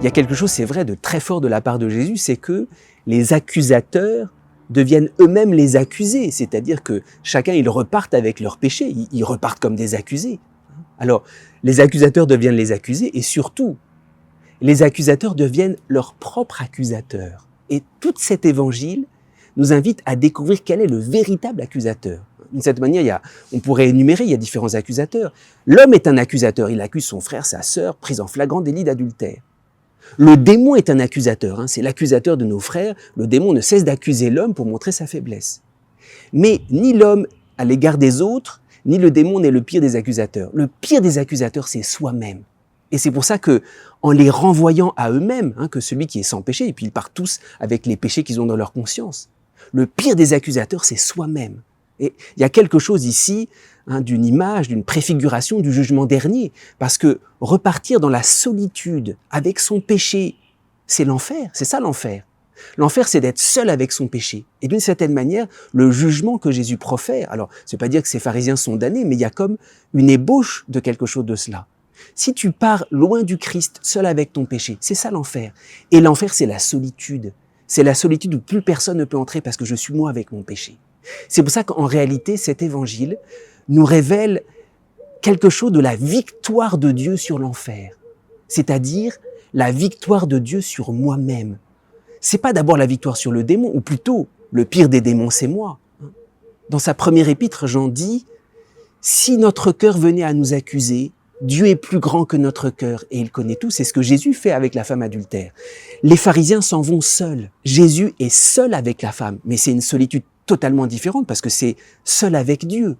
Il y a quelque chose, c'est vrai, de très fort de la part de Jésus, c'est que les accusateurs deviennent eux-mêmes les accusés, c'est-à-dire que chacun, ils repartent avec leurs péchés, ils repartent comme des accusés. Alors, les accusateurs deviennent les accusés, et surtout, les accusateurs deviennent leurs propres accusateurs. Et tout cet évangile nous invite à découvrir quel est le véritable accusateur. D'une certaine manière, on pourrait énumérer, il y a différents accusateurs. L'homme est un accusateur, il accuse son frère, sa sœur, pris en flagrant délit d'adultère. Le démon est un accusateur, c'est l'accusateur de nos frères. Le démon ne cesse d'accuser l'homme pour montrer sa faiblesse. Mais ni l'homme à l'égard des autres, ni le démon n'est le pire des accusateurs. Le pire des accusateurs, c'est soi-même. Et c'est pour ça que, en les renvoyant à eux-mêmes, que celui qui est sans péché, et puis ils partent tous avec les péchés qu'ils ont dans leur conscience, le pire des accusateurs, c'est soi-même. Et il y a quelque chose ici d'une image, d'une préfiguration du jugement dernier, parce que repartir dans la solitude avec son péché, c'est l'enfer, c'est ça l'enfer. L'enfer, c'est d'être seul avec son péché. Et d'une certaine manière, le jugement que Jésus profère, alors c'est pas dire que ces pharisiens sont damnés, mais il y a comme une ébauche de quelque chose de cela. Si tu pars loin du Christ, seul avec ton péché, c'est ça l'enfer. Et l'enfer, c'est la solitude. C'est la solitude où plus personne ne peut entrer parce que je suis moi avec mon péché. C'est pour ça qu'en réalité, cet évangile nous révèle quelque chose de la victoire de Dieu sur l'enfer. C'est-à-dire la victoire de Dieu sur moi-même. C'est pas d'abord la victoire sur le démon, ou plutôt, le pire des démons, c'est moi. Dans sa première épître, Jean dit « Si notre cœur venait à nous accuser, Dieu est plus grand que notre cœur et il connaît tout. » C'est ce que Jésus fait avec la femme adultère. Les pharisiens s'en vont seuls. Jésus est seul avec la femme, mais c'est une solitude totalement différente parce que c'est seul avec Dieu.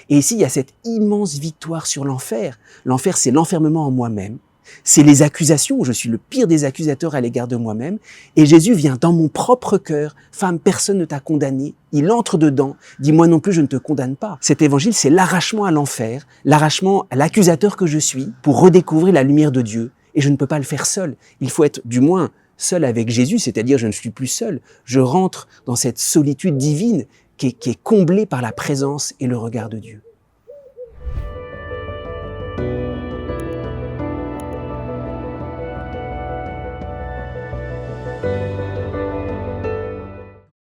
Et ici, il y a cette immense victoire sur l'enfer. L'enfer, c'est l'enfermement en moi-même. C'est les accusations, où je suis le pire des accusateurs à l'égard de moi-même. Et Jésus vient dans mon propre cœur. Femme, personne ne t'a condamné. Il entre dedans, dit moi non plus, je ne te condamne pas. Cet évangile, c'est l'arrachement à l'enfer, l'arrachement à l'accusateur que je suis pour redécouvrir la lumière de Dieu. Et je ne peux pas le faire seul. Il faut être du moins seul avec Jésus, c'est-à-dire je ne suis plus seul. Je rentre dans cette solitude divine qui est comblée par la présence et le regard de Dieu.